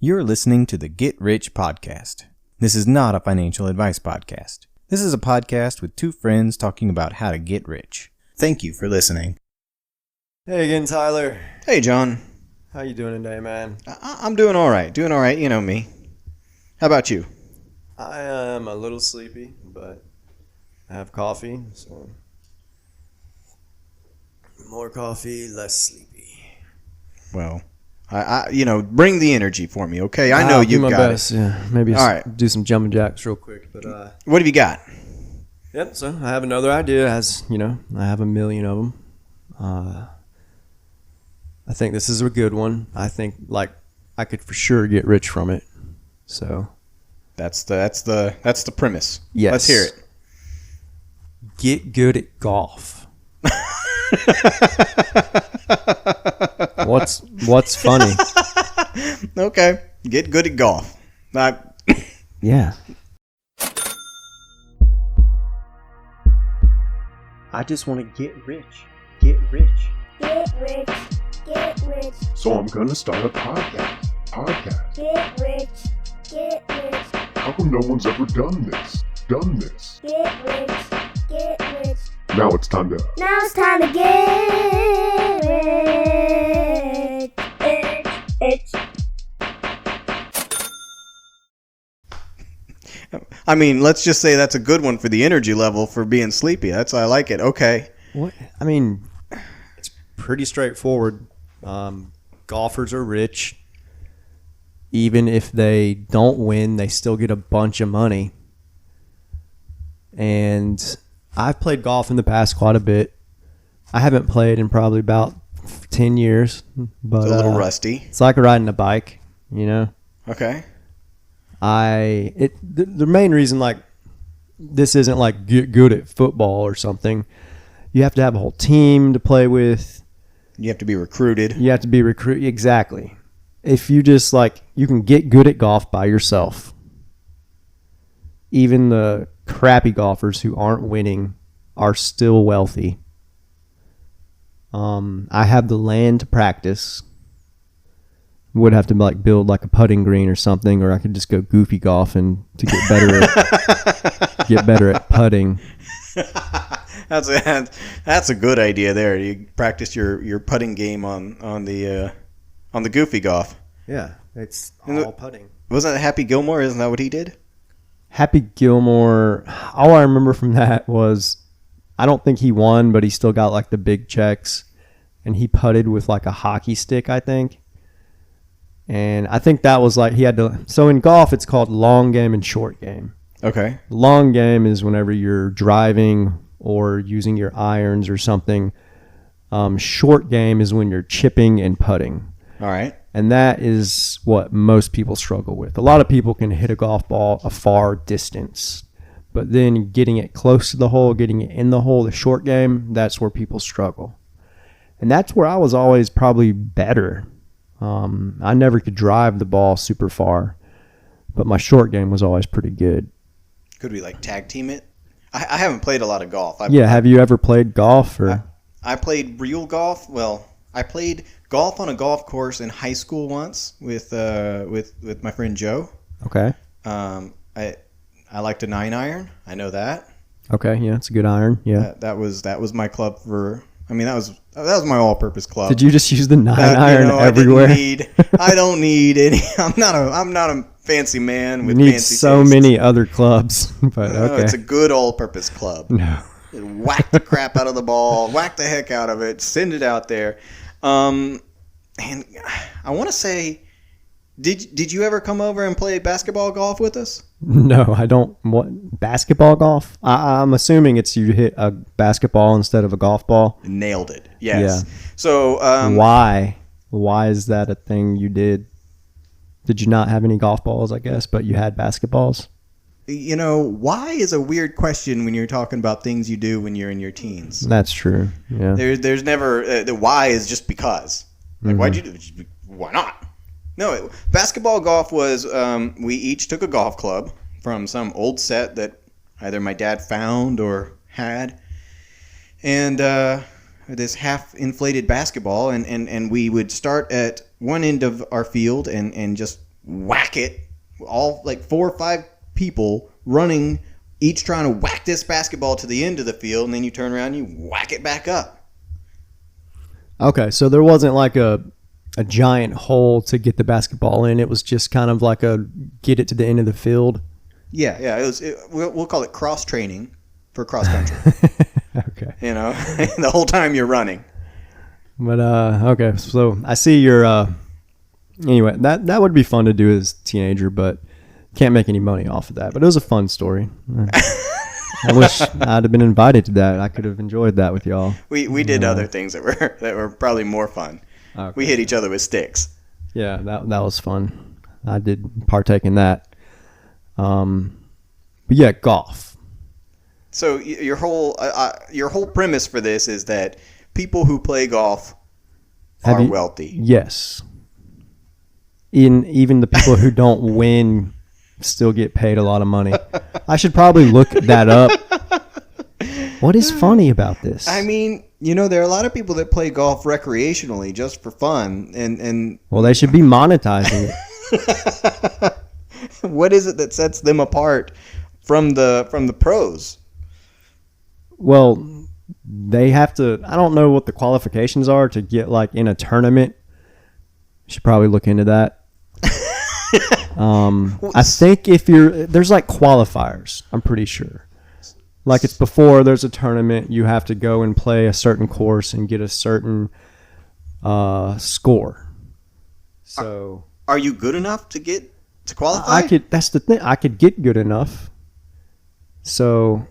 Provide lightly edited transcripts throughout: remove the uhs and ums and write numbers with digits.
You're listening to the Get Rich Podcast. This is not a financial advice podcast. This is a podcast with two friends talking about how to get rich. Thank you for listening. Hey again, Tyler. Hey, John. How you doing today, man? I'm doing all right. You know me. How about you? I am a little sleepy, but I have coffee, so more coffee, less sleepy. Well, I bring the energy for me, okay? I know you've got best. Yeah, maybe all right. do some jumping jacks real quick. But what have you got? Yep. So I have another idea. As you know, I have a million of them. I think this is a good one. I think I could for sure get rich from it. So that's the premise. Yes. Let's hear it. Get good at golf. What's funny? Okay, get good at golf. Yeah. I just want to get rich. Get rich. Get rich. Get rich. So I'm gonna start a podcast. Get rich. Get rich. How come no one's ever done this? Get rich. Get rich. Now it's time to get rich. Rich. I mean, let's just say that's a good one for the energy level for being sleepy. I like it. Okay. What? I mean, it's pretty straightforward. Golfers are rich. Even if they don't win, they still get a bunch of money. And I've played golf in the past quite a bit. I haven't played in probably about 10 years. But It's a little rusty. It's like riding a bike, you know? Okay. The main reason this isn't like get good at football or something. You have to have a whole team to play with. You have to be recruited. Exactly. If you just you can get good at golf by yourself. Even the crappy golfers who aren't winning are still wealthy. I have the land to practice. Would have to build a putting green or something, or I could just go goofy golf and to get better at putting. That's a good idea there. You practice your putting game on the goofy golf. Yeah, it's all putting. Wasn't it Happy Gilmore? Isn't that what he did? Happy Gilmore. All I remember from that was I don't think he won, but he still got the big checks, and he putted with a hockey stick, I think. And I think that was he had to. So in golf, it's called long game and short game. Okay. Long game is whenever you're driving or using your irons or something. Short game is when you're chipping and putting. All right. And that is what most people struggle with. A lot of people can hit a golf ball a far distance, but then getting it close to the hole, getting it in the hole, the short game, that's where people struggle. And that's where I was always probably better. I never could drive the ball super far, but my short game was always pretty good. Could we tag team it? I haven't played a lot of golf. Have you ever played golf? I played real golf. Well, I played golf on a golf course in high school once with my friend Joe. Okay. I liked a 9-iron. I know that. Okay, yeah, it's a good iron. Yeah. That was my club for. I mean, that was my all-purpose club. Did you just use the 9-iron everywhere? I don't need any. I'm not a fancy man with fancy fancy so tastes. Many other clubs, but okay. It's a good all-purpose club. No. Whack the crap out of the ball, whack the heck out of it, send it out there. And I want to say, did you ever come over and play basketball golf with us? No, I don't. What, basketball golf? I'm assuming it's you hit a basketball instead of a golf ball. Nailed it. Yes. Yeah. So why? Why is that a thing you did? Did you not have any golf balls, I guess, but you had basketballs? Why is a weird question when you're talking about things you do when you're in your teens. That's true. Yeah. There's never the why is just because. Why'd you do it? Why not? No, basketball golf was we each took a golf club from some old set that either my dad found or had, and this half-inflated basketball, and we would start at one end of our field and just whack it, all like 4 or 5 people running, each trying to whack this basketball to the end of the field, and then you turn around and you whack it back up. Okay, so there wasn't like a giant hole to get the basketball in. It was just kind of like a get it to the end of the field. Yeah. We'll call it cross training for cross country. Okay. You know, the whole time you're running. But okay, so I see your anyway, that would be fun to do as a teenager, but can't make any money off of that. But it was a fun story. I wish I'd have been invited to that. I could have enjoyed that with y'all. We did other things that were probably more fun. Okay. We hit each other with sticks. Yeah, that was fun. I did partake in that. But yeah, golf. So your whole premise for this is that people who play golf are wealthy. Yes. Even the people who don't win still get paid a lot of money. I should probably look that up. What is funny about this? I mean, there are a lot of people that play golf recreationally just for fun, and well, they should be monetizing it. What is it that sets them apart from the pros? Well, they have to. I don't know what the qualifications are to get like in a tournament. Should probably look into that. I think there's like qualifiers. I'm pretty sure. Like it's before there's a tournament, you have to go and play a certain course and get a certain score. So, are you good enough to qualify? That's the thing. I could get good enough. So,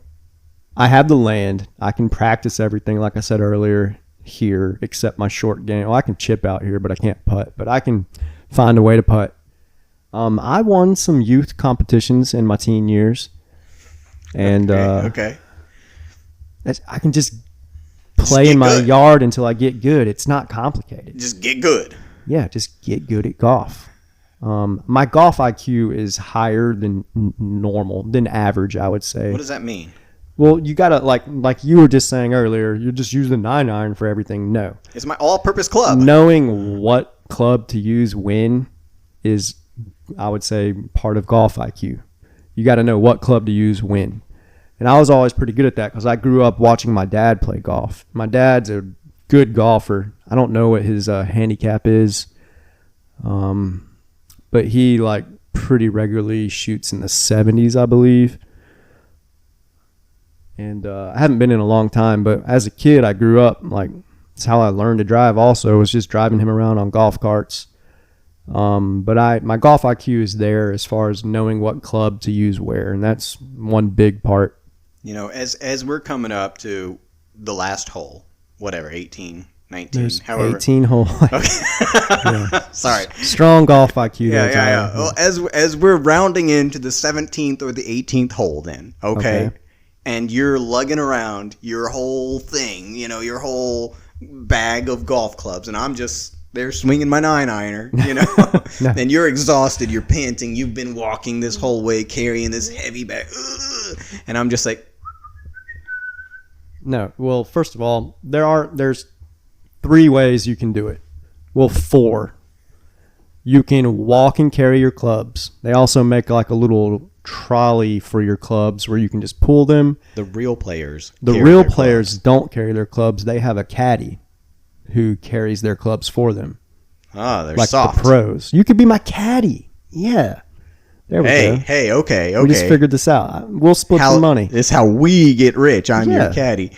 I have the land. I can practice everything, like I said earlier, here, except my short game. Well, I can chip out here, but I can't putt. But I can find a way to putt. I won some youth competitions in my teen years. And okay. I can just play in my yard until I get good. It's not complicated. Just get good. Yeah, just get good at golf. My golf IQ is higher than than average, I would say. What does that mean? Well, you gotta like you were just saying earlier. You just use the 9-iron for everything. No, it's my all-purpose club. Knowing what club to use when is, I would say, part of golf IQ. You got to know what club to use when. And I was always pretty good at that because I grew up watching my dad play golf. My dad's a good golfer. I don't know what his handicap is, but he like pretty regularly shoots in the 70s, I believe. And I haven't been in a long time, but as a kid, I grew up like it's how I learned to drive. Also, was just driving him around on golf carts. But my golf IQ is there as far as knowing what club to use where, and that's one big part. As we're coming up to the last hole, whatever, 18, 19, There's however. 18 hole. Okay. Yeah. Sorry. Strong golf IQ. Yeah. Well, as we're rounding into the 17th or the 18th hole then, okay? And you're lugging around your whole thing, your whole bag of golf clubs, and I'm just there swinging my 9-ironer, No. And you're exhausted, you're panting, you've been walking this whole way carrying this heavy bag, and I'm just like, no. Well, first of all, there's 3 ways you can do it. Well, 4. You can walk and carry your clubs. They also make like a little trolley for your clubs where you can just pull them. the real players Don't carry their clubs. They have a caddy who carries their clubs for them. They're like soft. the pros. You could be my caddy. Yeah. There we go. Hey, okay. We just figured this out. We'll split the money. This is how we get rich. I'm your caddy.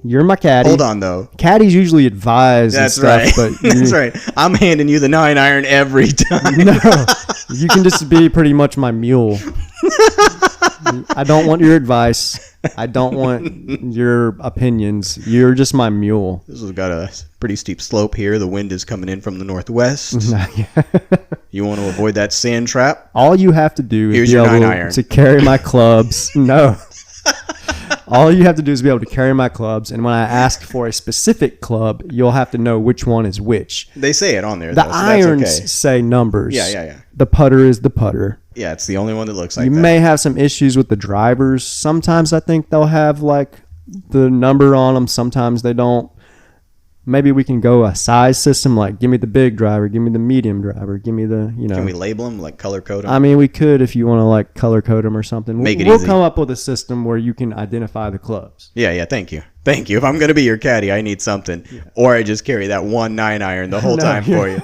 You're my caddy. Hold on, though. Caddies usually advise That's and stuff, right. but That's right. I'm handing you the 9-iron every time. No, you can just be pretty much my mule. I don't want your advice. I don't want your opinions. You're just my mule. This has got a pretty steep slope here. The wind is coming in from the northwest. You want to avoid that sand trap? All you have to do is be able to carry my clubs. No. All you have to do is be able to carry my clubs, and when I ask for a specific club, you'll have to know which one is which. They say it on there, The irons say numbers. Yeah. The putter is the putter. Yeah, it's the only one that looks like that. You may have some issues with the drivers. Sometimes I think they'll have like the number on them. Sometimes they don't. maybe we can go a size system, like give me the big driver, give me the medium driver, give me the, Can we label them, like color code them? I mean, we could if you want to like color code them or something. Make it we'll easy. come up with a system where you can identify the clubs. Yeah, thank you. Thank you. If I'm going to be your caddy, I need something. Yeah. Or I just carry that 1 9-iron the whole time for you.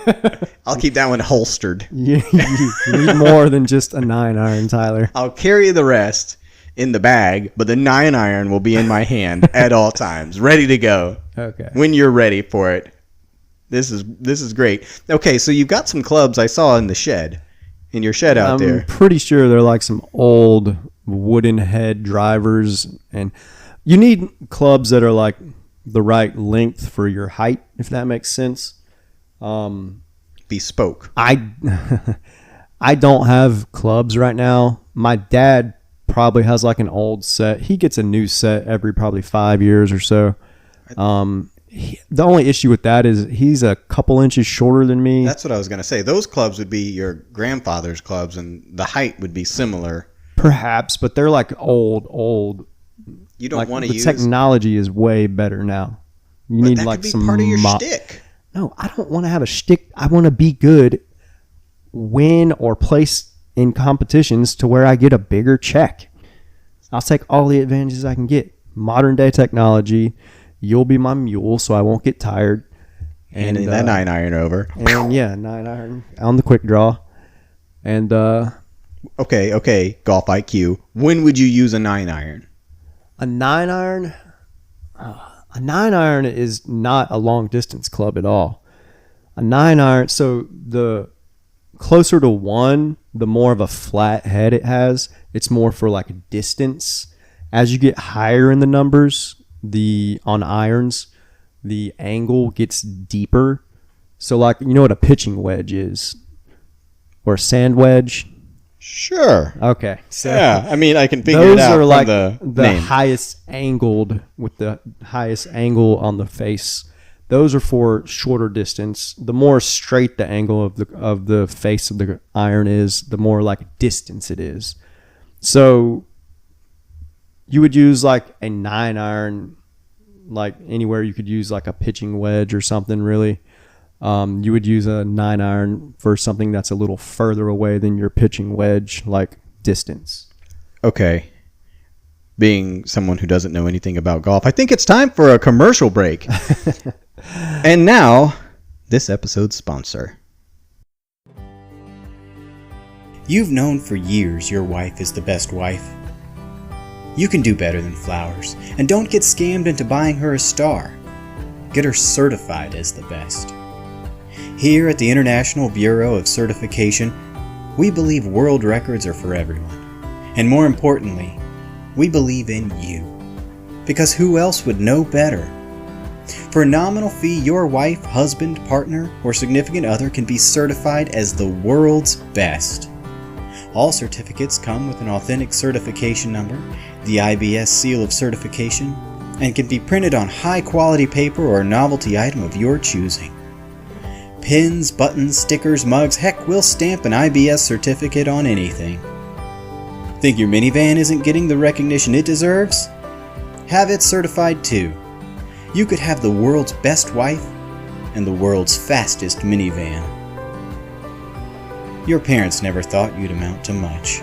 I'll keep that one holstered. You need more than just a 9-iron, Tyler. I'll carry the rest in the bag, but the 9-iron will be in my hand at all times, ready to go. Okay. When you're ready for it. This is great. Okay, so you've got some clubs I saw in the shed, in your shed out there. I'm pretty sure they're like some old wooden head drivers, and you need clubs that are like the right length for your height, if that makes sense. Bespoke. I don't have clubs right now. My dad probably has like an old set. He gets a new set every probably 5 years or so. The only issue with that is he's a couple inches shorter than me. That's what I was going to say. Those clubs would be your grandfather's clubs, and the height would be similar. Perhaps, but they're like old. You don't like want to use... The technology is way better now. You need that like could be some part of your shtick. No, I don't want to have a shtick. I want to be good, win or place in competitions to where I get a bigger check. I'll take all the advantages I can get. Modern day technology. You'll be my mule, so I won't get tired. And that 9-iron over. And yeah, 9-iron on the quick draw. And okay, golf IQ. When would you use a 9-iron? a 9-iron. A 9-iron is not a long distance club at all. A 9-iron. So the closer to 1, the more of a flat head it has. It's more for like distance. As you get higher in the numbers, on irons, the angle gets deeper. So like, you know what a pitching wedge is? Or a sand wedge? Sure. Okay. So yeah, I mean, I can figure those it out are from like the name. highest angled, with the highest angle on the face. Those are for shorter distance. The more straight the angle of the face of the iron is, the more like distance it is. So you would use like a 9-iron, like anywhere you could use like a pitching wedge or something, really. You would use a 9-iron for something that's a little further away than your pitching wedge, like distance. Okay. Being someone who doesn't know anything about golf, I think it's time for a commercial break. And now, this episode's sponsor. You've known for years your wife is the best wife. You can do better than flowers, and don't get scammed into buying her a star. Get her certified as the best. Here at the International Bureau of Certification, we believe world records are for everyone. And more importantly, we believe in you. Because who else would know better? For a nominal fee, your wife, husband, partner, or significant other can be certified as the world's best. All certificates come with an authentic certification number, the IBS seal of certification, and can be printed on high-quality paper or a novelty item of your choosing. Pins, buttons, stickers, mugs, heck, we'll stamp an IBS certificate on anything. Think your minivan isn't getting the recognition it deserves? Have it certified too. You could have the world's best wife and the world's fastest minivan. Your parents never thought you'd amount to much.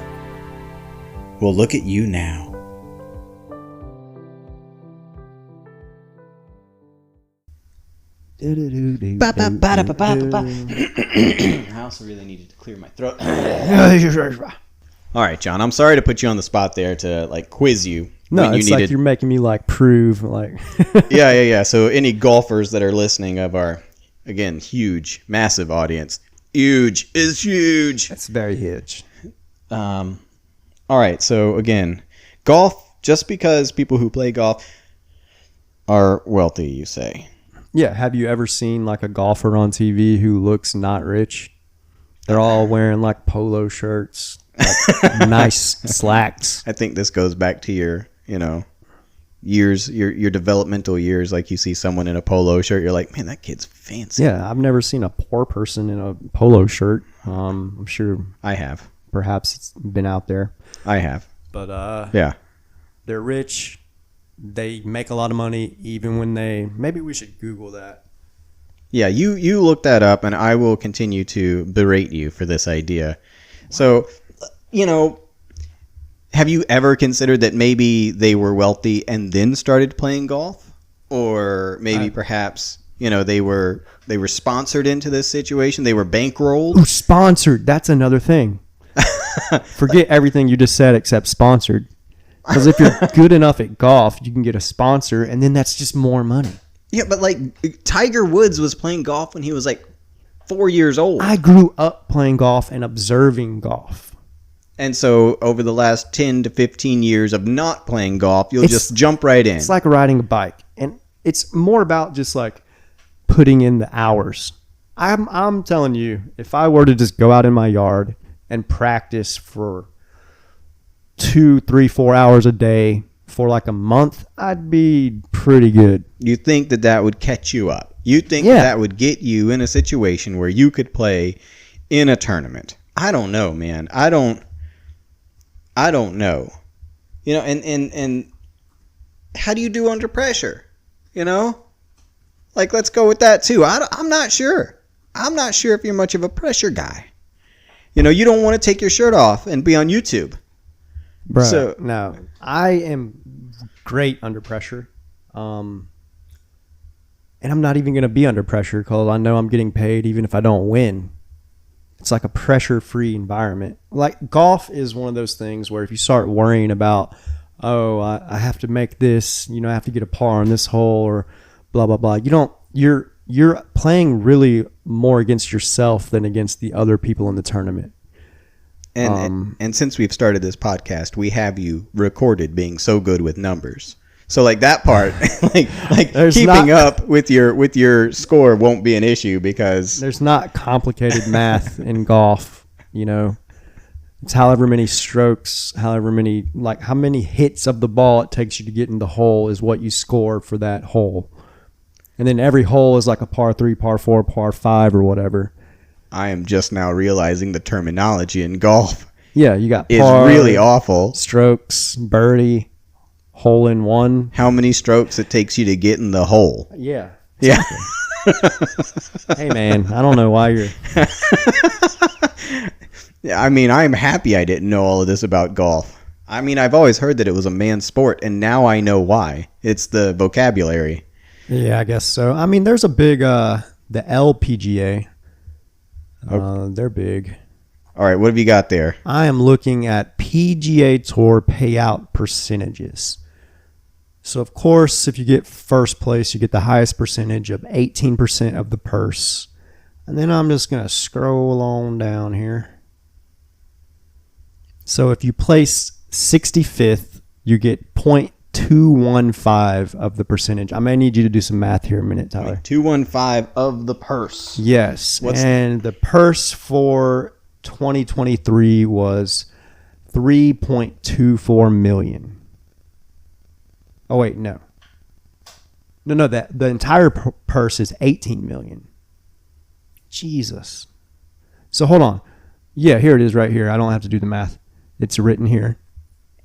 Well, look at you now. I also really needed to clear my throat. All right, John, I'm sorry to put you on the spot there to like quiz you. No, it's like you're making me like prove like. Yeah. So any golfers that are listening of our, again, huge, massive audience. Huge is huge. That's very huge. All right. So again, golf, just because people who play golf are wealthy, you say. Yeah. Have you ever seen like a golfer on TV who looks not rich? They're all wearing like polo shirts, like nice slacks. I think this goes back to your, years, your developmental years. Like you see someone in a polo shirt, you're like, man, that kid's fancy. Yeah, I've never seen a poor person in a polo shirt. I'm sure I have. Perhaps it's been out there. I have. But yeah, they're rich. They make a lot of money even when maybe we should Google that. Yeah, you look that up, and I will continue to berate you for this idea. So, have you ever considered that maybe they were wealthy and then started playing golf? Or maybe perhaps, they were sponsored into this situation. They were bankrolled. Ooh, sponsored. That's another thing. Forget everything you just said except sponsored. Because if you're good enough at golf, you can get a sponsor, and then that's just more money. Yeah, but like Tiger Woods was playing golf when he was like 4 years old. I grew up playing golf and observing golf. And so over the last 10 to 15 years of not playing golf, you'll just jump right in. It's like riding a bike. And it's more about just like putting in the hours. I'm telling you, if I were to just go out in my yard and practice for 2, 3, 4 hours a day for like a month, I'd be pretty good. You think that would catch you up? You think that would get you in a situation where you could play in a tournament? I don't know, man. I don't know. And how do you do under pressure? Like, let's go with that too. I'm not sure. I'm not sure if you're much of a pressure guy. You don't want to take your shirt off and be on YouTube. Bro, So, no, I am great under pressure. And I'm not even going to be under pressure because I know I'm getting paid even if I don't win. It's like a pressure-free environment. Like golf is one of those things where if you start worrying about, I have to make this, I have to get a par on this hole or blah, blah, blah. You're playing really more against yourself than against the other people in the tournament. And since we've started this podcast, we have you recorded being so good with numbers. So like that part, like keeping up with your score won't be an issue because there's not complicated math in golf. It's however many strokes, how many hits of the ball it takes you to get in the hole is what you score for that hole. And then every hole is like a par 3, par 4, par 5 or whatever. I am just now realizing the terminology in golf. Yeah, you got is par, really awful. Strokes, birdie, hole in one. How many strokes it takes you to get in the hole? Yeah. Yeah. Hey man, I don't know why you're. Yeah, I mean, I'm happy I didn't know all of this about golf. I mean, I've always heard that it was a man's sport, and now I know why. It's the vocabulary. Yeah, I guess so. I mean, there's a big the LPGA. They're big. All right, what have you got there? I am looking at PGA Tour payout percentages. So, of course, if you get first place, you get the highest percentage of 18% of the purse. And then I'm just going to scroll on down here. So, if you place 65th, you get 0.215 of the percentage. I may need you to do some math here in a minute, Tyler. 215 of the purse. Yes. And the purse for 2023 was $3.24 million. Oh wait, no. That the entire purse is $18 million. Jesus. So hold on. Yeah, here it is right here. I don't have to do the math. It's written here.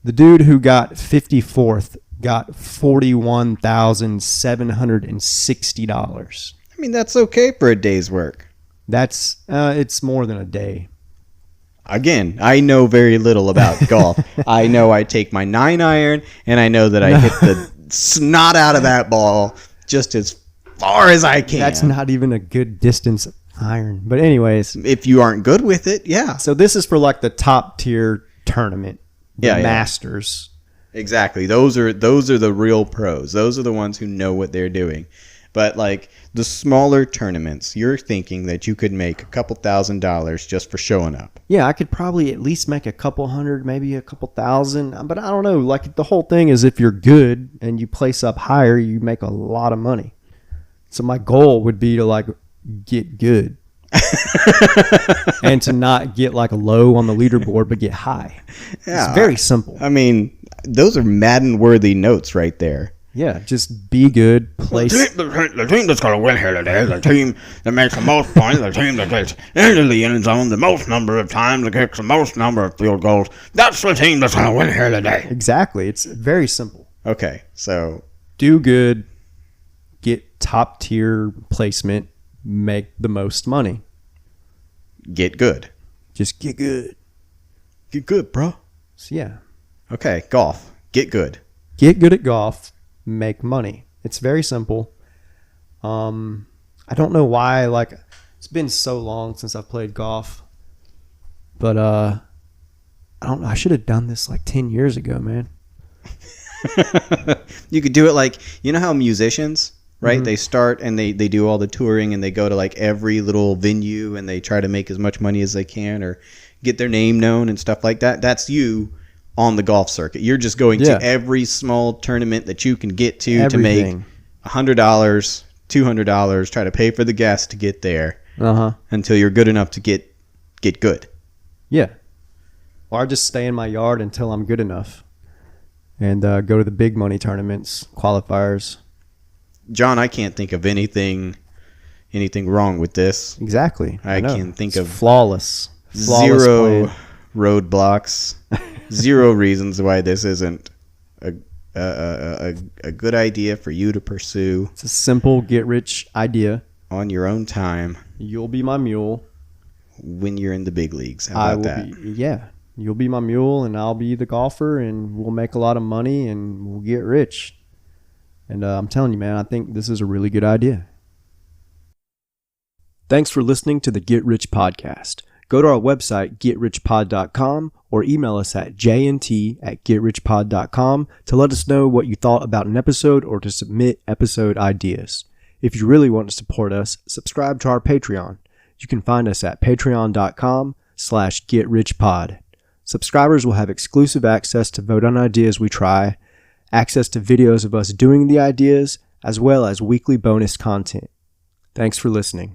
The dude who got 54th got $41,760. I mean, that's okay for a day's work. That's it's more than a day. Again, I know very little about golf. I know I take my 9-iron, and I know that I hit the snot out of that ball just as far as I can. That's not even a good distance iron. But anyways. If you aren't good with it, yeah. So this is for like the top tier tournament. The Masters. Exactly. Those are the real pros. Those are the ones who know what they're doing. But like the smaller tournaments, you're thinking that you could make a couple $1,000s just for showing up. Yeah, I could probably at least make a couple hundred, maybe a couple thousand. But I don't know. Like the whole thing is if you're good and you place up higher, you make a lot of money. So my goal would be to like get good. And to not get like a low on the leaderboard, but get high. Yeah, it's very simple. I mean, those are Madden-worthy notes right there. Yeah, just be good, place. The team that's going to win here today, the team that makes the most points, the team that gets into the end zone the most number of times, that kicks the most number of field goals. That's the team that's going to win here today. Exactly. It's very simple. Okay, so do good, get top tier placement, make the most money. Get good. Just get good. Get good, bro. So yeah, Okay, golf. Get good. get good at golf, make money. It's very simple. I don't know why, like, it's been so long since I've played golf, but I don't know. I should have done this like 10 years ago, man. You could do it like, you know how musicians, right? They start and they do all the touring and they go to like every little venue and they try to make as much money as they can or get their name known and stuff like that. That's you on the golf circuit. You're just going Yeah. to every small tournament that you can get to Everything. make $100, $200, try to pay for the gas to get there until you're good enough to get good. Yeah. Or I just stay in my yard until I'm good enough and go to the big money tournaments, qualifiers. John, I can't think of anything wrong with this. Exactly. I know. can think It's of flawless. Zero plan. roadblocks, zero reasons why this isn't a good idea for you to pursue It's a simple get rich idea. on your own time You'll be my mule. when you're in the big leagues. How I about will that? be, yeah. You'll be my mule and I'll be the golfer and we'll make a lot of money and we'll get rich. And I'm telling you, man, I think this is a really good idea. Thanks for listening to the Get Rich Podcast. Go to our website, getrichpod.com, or email us at jnt@getrichpod.com to let us know what you thought about an episode or to submit episode ideas. If you really want to support us, subscribe to our Patreon. You can find us at patreon.com/getrichpod. Subscribers will have exclusive access to vote on ideas we try, access to videos of us doing the ideas, as well as weekly bonus content. Thanks for listening.